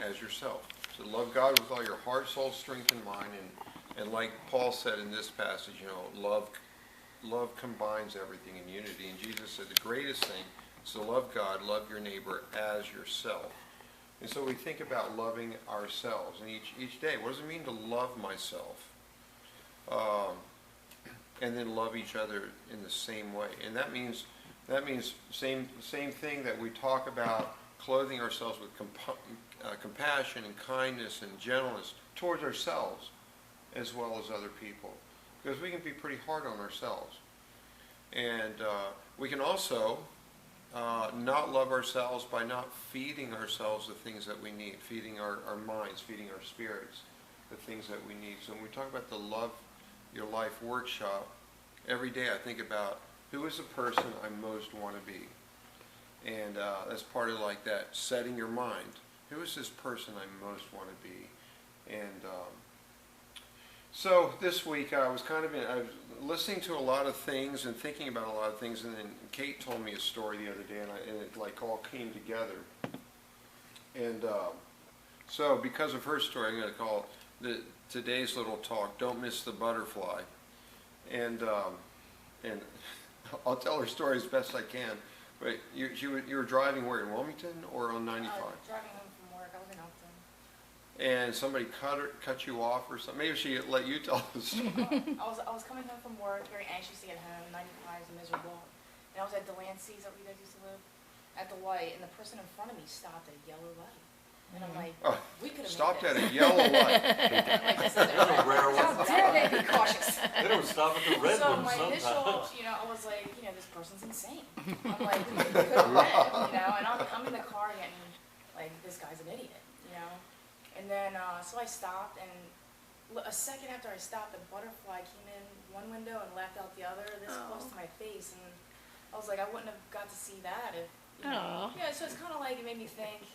as yourself. So love God with all your heart, soul, strength, and mind. And like Paul said in this passage, love combines everything in unity. And Jesus said the greatest thing is to love God, love your neighbor as yourself. And so we think about loving ourselves. And each day, what does it mean to love myself? And then love each other in the same way. And that means same thing that we talk about, clothing ourselves with compassion and kindness and gentleness towards ourselves as well as other people. Because we can be pretty hard on ourselves. And we can also not love ourselves by not feeding ourselves the things that we need, feeding our minds, feeding our spirits, the things that we need. So when we talk about the Love Your Life workshop, every day I think about who is the person I most want to be. And that's part of like that, setting your mind. Who is this person I most want to be? And so this week I was listening to a lot of things and thinking about a lot of things, and then Kate told me a story the other day, and it like all came together. And so because of her story, I'm going to call today's little talk, Don't Miss the Butterfly. And I'll tell her story as best I can. But you were driving where, in Wilmington or on 95? Driving home from work. I was in Elkton. And somebody cut you off or something? Maybe she let you tell the story. I was coming home from work, very anxious to get home. 95 is miserable. And I was at Delancey's, where you guys used to live, at the light, and the person in front of me stopped at a yellow light. And I'm like, we could have stopped made at this. a yellow light. I'm like, this is a rare one. How dare they be cautious? They don't stop at the red So one my sometimes. initial, I was like, this person's insane. I'm like, we could have been, and I'm in the car getting, like, this guy's an idiot, And then, so I stopped, and a second after I stopped, a butterfly came in one window and left out the other, this close to my face, and I was like, I wouldn't have got to see that if, Yeah, so it's kind of like, it made me think,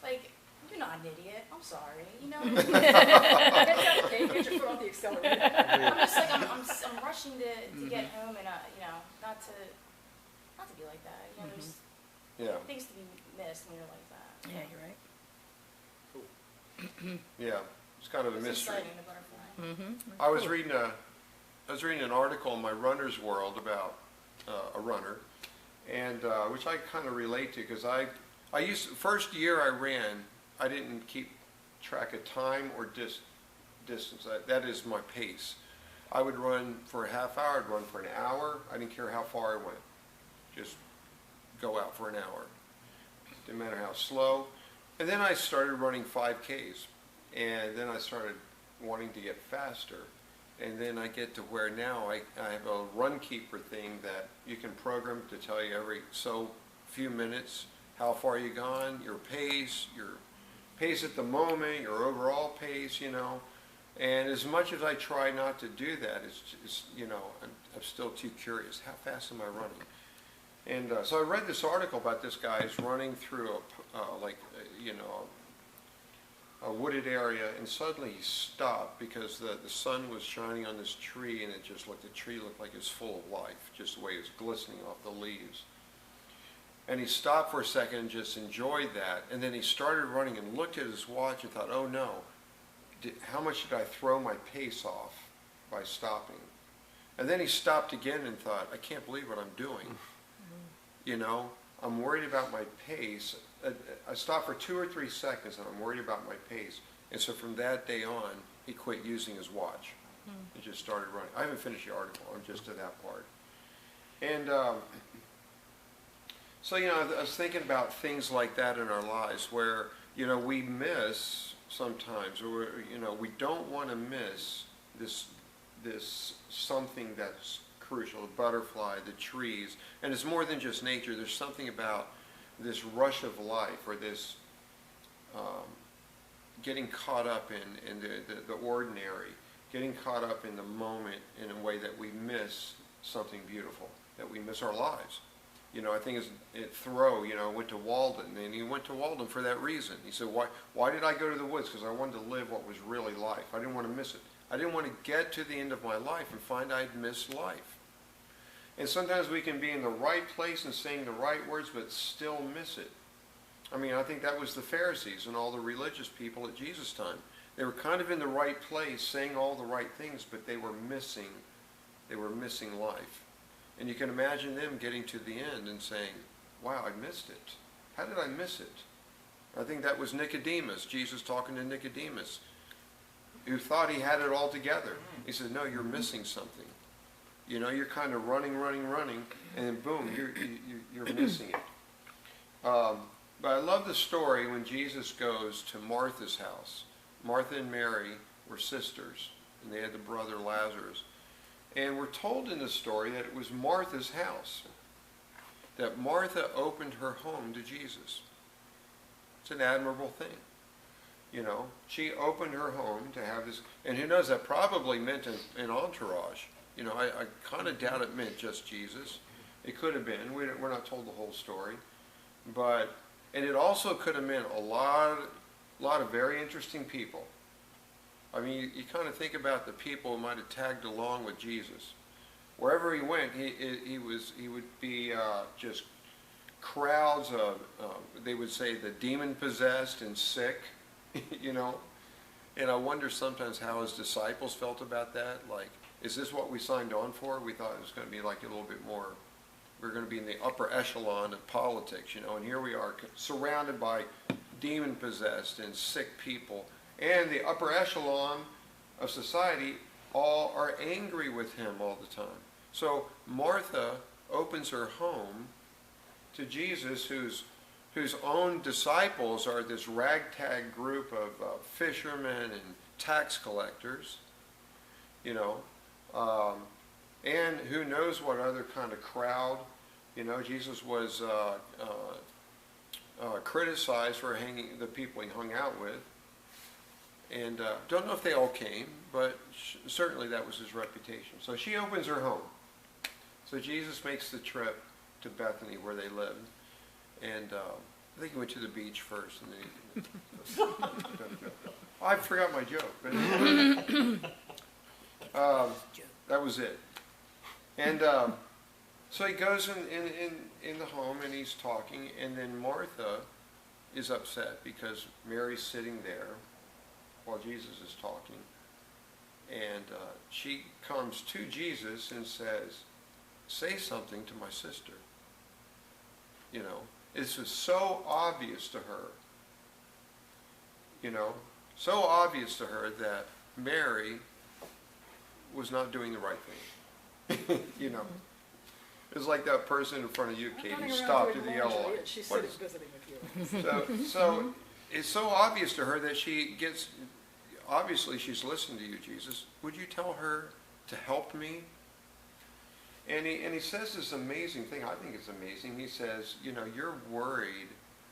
like, you're not an idiot. I'm sorry. Get your foot on the accelerator. I'm just like, I'm rushing to get home, and not to be like that. There's things to be missed when you're like that. Yeah, you're right. Yeah, it's kind of a mystery. Exciting, the butterfly. I was reading an article in my Runner's World about a runner, and which I kind of relate to, because first year I ran, I didn't keep track of time or distance. That is my pace. I would run for a half hour, I'd run for an hour. I didn't care how far I went. Just go out for an hour. Didn't matter how slow. And then I started running 5Ks. And then I started wanting to get faster. And then I get to where now I have a run keeper thing that you can program to tell you every so few minutes how far you've gone, your pace at the moment, your overall pace, And as much as I try not to do that, it's I'm still too curious. How fast am I running? And so I read this article about this guy who's running through a wooded area, and suddenly he stopped because the sun was shining on this tree, and the tree looked like it was full of life, just the way it was glistening off the leaves. And he stopped for a second and just enjoyed that. And then he started running and looked at his watch and thought, oh no, how much did I throw my pace off by stopping? And then he stopped again and thought, I can't believe what I'm doing. I'm worried about my pace. I stopped for 2 or 3 seconds and I'm worried about my pace. And so from that day on, he quit using his watch and just started running. I haven't finished the article. I'm just to that part. And so, I was thinking about things like that in our lives where, we miss sometimes, or, we don't want to miss this something that's crucial, the butterfly, the trees. And it's more than just nature. There's something about this rush of life, or this getting caught up in the ordinary, getting caught up in the moment in a way that we miss something beautiful, that we miss our lives. I think Thoreau, went to Walden, and he went to Walden for that reason. He said, why did I go to the woods? Because I wanted to live what was really life. I didn't want to miss it. I didn't want to get to the end of my life and find I'd missed life. And sometimes we can be in the right place and saying the right words, but still miss it. I mean, I think that was the Pharisees and all the religious people at Jesus' time. They were kind of in the right place, saying all the right things, but they were missing life. And you can imagine them getting to the end and saying, wow, I missed it. How did I miss it? I think that was Nicodemus, Jesus talking to Nicodemus, who thought he had it all together. He said, no, you're missing something. You know, you're kind of running, and then boom, you're missing it. But I love the story when Jesus goes to Martha's house. Martha and Mary were sisters, and they had the brother Lazarus. And we're told in the story that it was Martha's house, that Martha opened her home to Jesus. It's an admirable thing. You know, she opened her home to have this, and who knows, that probably meant an entourage. You know, I kind of doubt it meant just Jesus. It could have been. We're not told the whole story. But, and it also could have meant a lot of very interesting people. I mean, you kind of think about the people who might have tagged along with Jesus. Wherever he went, he would be just crowds of, they would say, the demon-possessed and sick, you know. And I wonder sometimes how his disciples felt about that. Like, is this what we signed on for? We thought it was going to be like a little bit more, we're going to be in the upper echelon of politics, you know. And here we are surrounded by demon-possessed and sick people. And the upper echelon of society all are angry with him all the time. So Martha opens her home to Jesus, whose own disciples are this ragtag group of fishermen and tax collectors, you know, and who knows what other kind of crowd. You know, Jesus was criticized for hanging the people he hung out with. And don't know if they all came, but certainly that was his reputation. So she opens her home. So Jesus makes the trip to Bethany where they lived. And I think he went to the beach first. And then I forgot my joke. But that was it. And so he goes in the home and he's talking. And then Martha is upset because Mary's sitting there while Jesus is talking, and she comes to Jesus and says, say something to my sister. You know, this was so obvious to her, you know, so obvious to her that Mary was not doing the right thing. You know, it's like that person in front of you, Katie, stopped at the yellow light. She's sitting visiting with you. So it's so obvious to her that she gets, obviously she's listening to you, Jesus. Would you tell her to help me? And he says this amazing thing. I think it's amazing. He says, you know, you're worried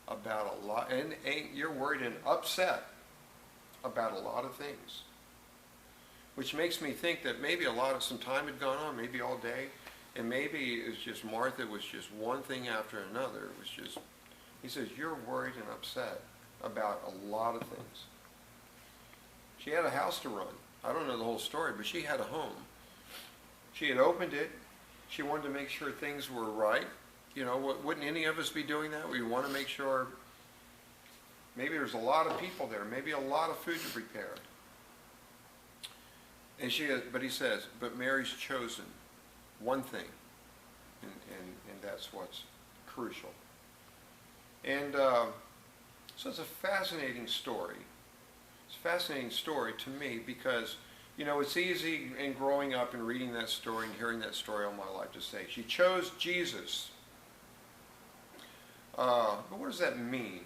about a lot, and you're worried and upset about a lot of things. Which makes me think that maybe some time had gone on, maybe all day, and maybe it was just Martha was just one thing after another. It was just, he says, you're worried and upset about a lot of things. She had a house to run. I don't know the whole story, but she had a home. She had opened it. She wanted to make sure things were right. You know, wouldn't any of us be doing that? We want to make sure maybe there's a lot of people there, maybe a lot of food to prepare. And but he says, but Mary's chosen one thing, and that's what's crucial. And so it's a fascinating story. It's a fascinating story to me because, you know, it's easy in growing up and reading that story and hearing that story all my life to say, she chose Jesus. But what does that mean?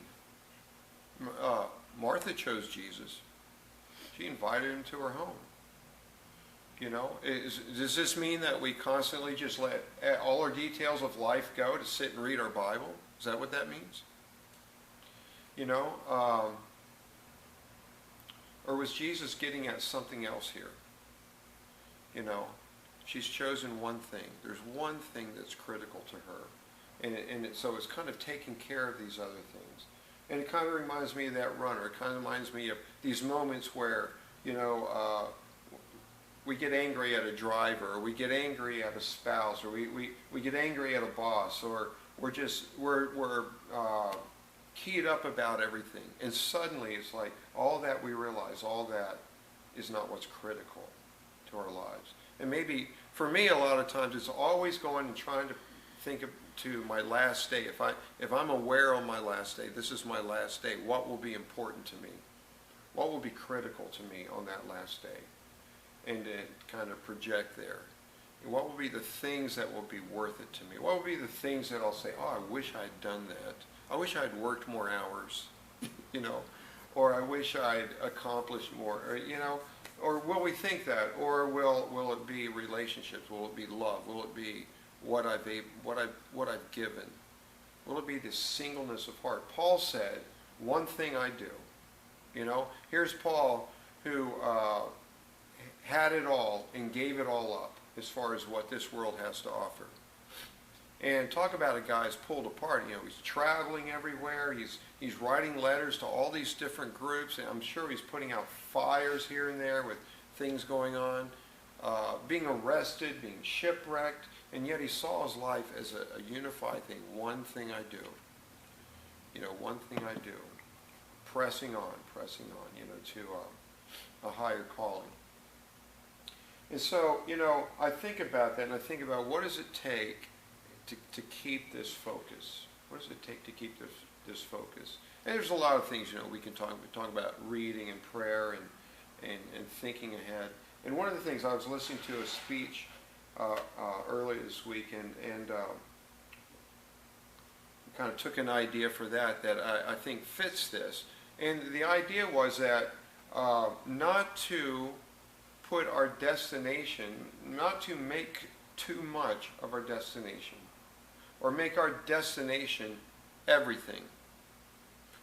Martha chose Jesus. She invited him to her home. You know, does this mean that we constantly just let all our details of life go to sit and read our Bible? Is that what that means? You know, or was Jesus getting at something else here? You know, she's chosen one thing. There's one thing that's critical to her. So it's kind of taking care of these other things. And it kind of reminds me of that runner. It kind of reminds me of these moments where, you know, we get angry at a driver, or we get angry at a spouse, or we get angry at a boss, or we're keyed up about everything. And suddenly it's like all that we realize, all that is not what's critical to our lives. And maybe for me, a lot of times it's always going and trying to think to my last day. If I'm aware on my last day, this is my last day, what will be important to me? What will be critical to me on that last day? And to kind of project there. And what will be the things that will be worth it to me? What will be the things that I'll say, oh, I wish I'd done that. I wish I'd worked more hours, you know, or I wish I'd accomplished more, or, you know, or will we think that? Or will it be relationships? Will it be love? Will it be what I've given? Will it be the singleness of heart? Paul said, one thing I do. You know, here's Paul who had it all and gave it all up as far as what this world has to offer. And talk about a guy who's pulled apart. You know, he's traveling everywhere. He's writing letters to all these different groups. And I'm sure he's putting out fires here and there with things going on, being arrested, being shipwrecked, and yet he saw his life as a unified thing. One thing I do. You know, one thing I do. Pressing on, you know, to a higher calling. And so, you know, I think about that, and I think about what does it take to keep this focus? What does it take to keep this focus? And there's a lot of things, you know, we can talk about reading and prayer and thinking ahead. And one of the things, I was listening to a speech earlier this week, and kind of took an idea for that I think fits this. And the idea was that not to put our destination, not to make too much of our destination, or make our destination everything.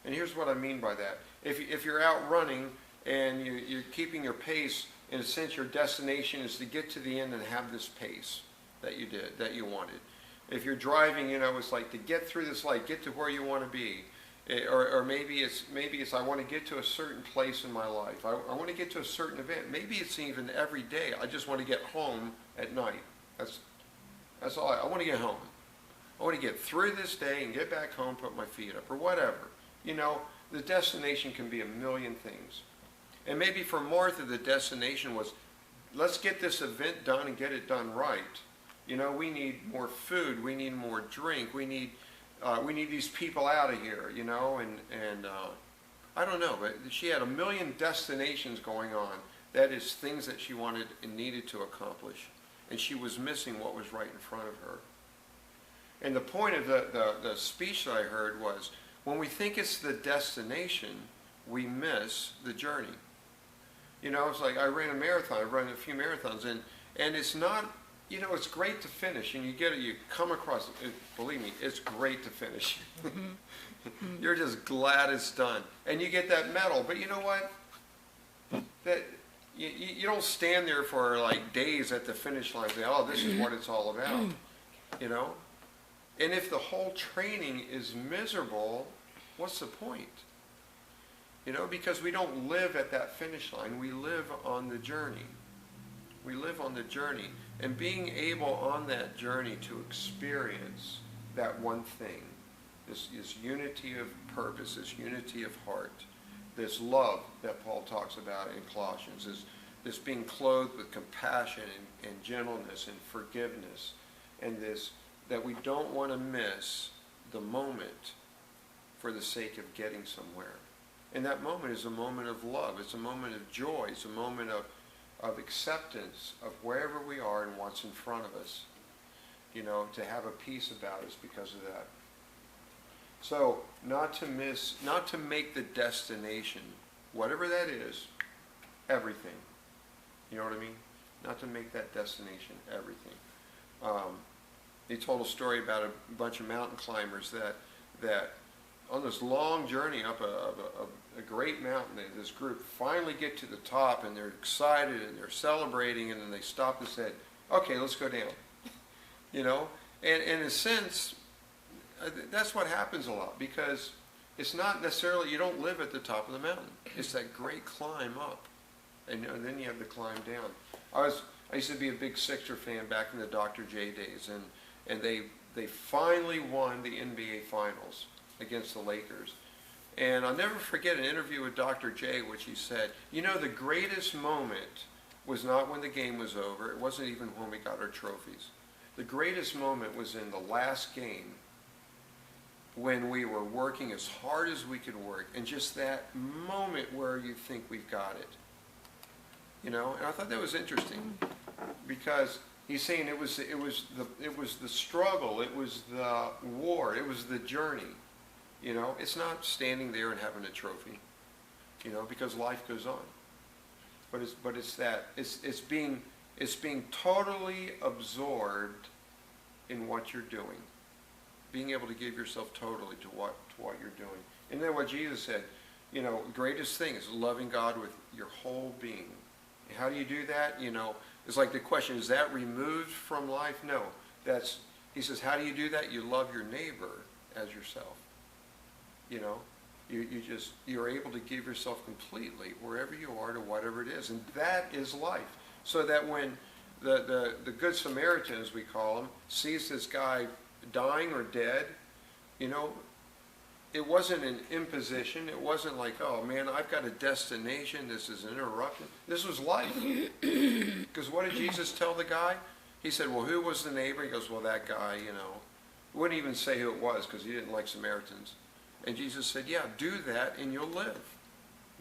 And here's what I mean by that. If you're out running and you're keeping your pace, in a sense your destination is to get to the end and have this pace that you wanted. If you're driving, you know, it's like to get through this light, get to where you want to be. Or maybe it's I want to get to a certain place in my life. I want to get to a certain event. Maybe it's even every day. I just want to get home at night. That's all. I want to get home. I want to get through this day and get back home, put my feet up, or whatever. You know, the destination can be a million things. And maybe for Martha, the destination was, let's get this event done and get it done right. You know, we need more food. We need more drink. We need these people out of here, you know, and I don't know, but she had a million destinations going on. That is things that she wanted and needed to accomplish. And she was missing what was right in front of her. And the point of the speech that I heard was, when we think it's the destination, we miss the journey. You know, it's like I ran a marathon. I've run a few marathons, and it's not, you know, it's great to finish, and you come across it. Believe me, it's great to finish. You're just glad it's done, and you get that medal. But you know what? That you don't stand there for like days at the finish line and say, "Oh, this is what it's all about," you know. And if the whole training is miserable, what's the point? You know, because we don't live at that finish line. We live on the journey. We live on the journey. And being able on that journey to experience that one thing, this unity of purpose, this unity of heart, this love that Paul talks about in Colossians, this being clothed with compassion and gentleness and forgiveness, and this that we don't want to miss the moment for the sake of getting somewhere. And that moment is a moment of love. It's a moment of joy. It's a moment of acceptance of wherever we are and what's in front of us. You know, to have a peace about us because of that. So, not to make the destination, whatever that is, everything. You know what I mean? Not to make that destination everything. He told a story about a bunch of mountain climbers that on this long journey up a great mountain, this group finally get to the top, and they're excited and they're celebrating, and then they stop and said, "Okay, let's go down." You know, and in a sense, that's what happens a lot, because it's not necessarily, you don't live at the top of the mountain. It's that great climb up, and then you have the climb down. I used to be a big Sixer fan back in the Dr. J days, and they finally won the NBA Finals. against the Lakers. And I'll never forget an interview with Dr. J, which he said, you know, the greatest moment was not when the game was over. It wasn't even when we got our trophies. The greatest moment was in the last game when we were working as hard as we could work, and just that moment where you think we've got it. You know, and I thought that was interesting because he's saying it was the struggle, it was the war, it was the journey. You know, it's not standing there and having a trophy. You know, because life goes on. But it's being totally absorbed in what you're doing, being able to give yourself totally to what you're doing. And then what Jesus said, you know, greatest thing is loving God with your whole being. How do you do that? You know, it's like the question, is that removed from life? No. He says, how do you do that? You love your neighbor as yourself. You know, you're able to give yourself completely wherever you are to whatever it is. And that is life. So that when the Good Samaritan, as we call him, sees this guy dying or dead, you know, it wasn't an imposition. It wasn't like, oh man, I've got a destination. This is an interruption. This was life. Because what did Jesus tell the guy? He said, well, who was the neighbor? He goes, well, that guy, you know. He wouldn't even say who it was because he didn't like Samaritans. And Jesus said, yeah, do that and you'll live.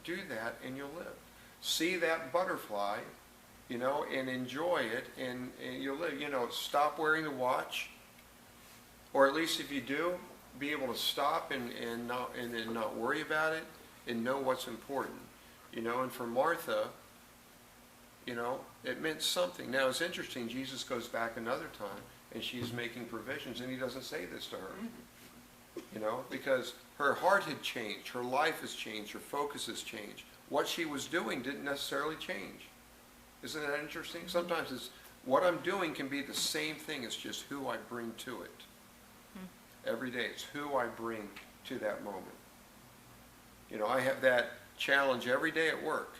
Do that and you'll live. See that butterfly, you know, and enjoy it and you'll live. You know, stop wearing the watch. Or at least if you do, be able to stop and not worry about it and know what's important. You know, and for Martha, you know, it meant something. Now it's interesting, Jesus goes back another time and she's making provisions and he doesn't say this to her. You know, because her heart had changed, her life has changed, her focus has changed. What she was doing didn't necessarily change. Isn't that interesting? Sometimes it's what I'm doing can be the same thing, it's just who I bring to it. Every day, it's who I bring to that moment. You know, I have that challenge every day at work.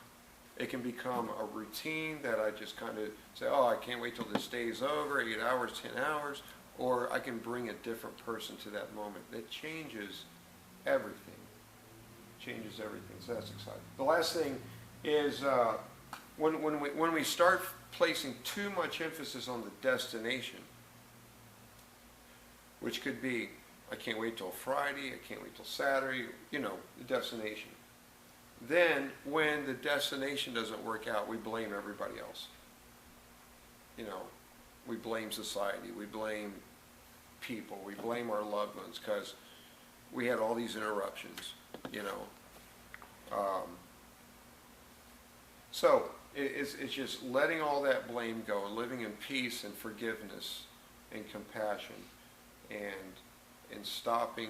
It can become a routine that I just kind of say, oh, I can't wait till this day is over, 8 hours, 10 hours, or I can bring a different person to that moment. That changes everything. Changes everything, so that's exciting. The last thing is when we start placing too much emphasis on the destination, which could be, I can't wait till Friday, I can't wait till Saturday, you know, the destination. Then, when the destination doesn't work out, we blame everybody else. You know, we blame society, we blame people, we blame our loved ones because we had all these interruptions, you know. So, it's just letting all that blame go, living in peace and forgiveness and compassion. And stopping,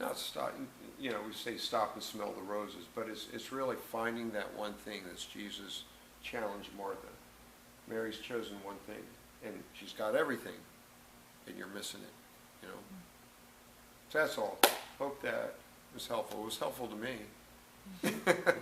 not stopping, you know, we say stop and smell the roses, but it's really finding that one thing that's Jesus challenged Martha. Mary's chosen one thing, and she's got everything, and you're missing it, you know. So that's all. Hope that was helpful. It was helpful to me.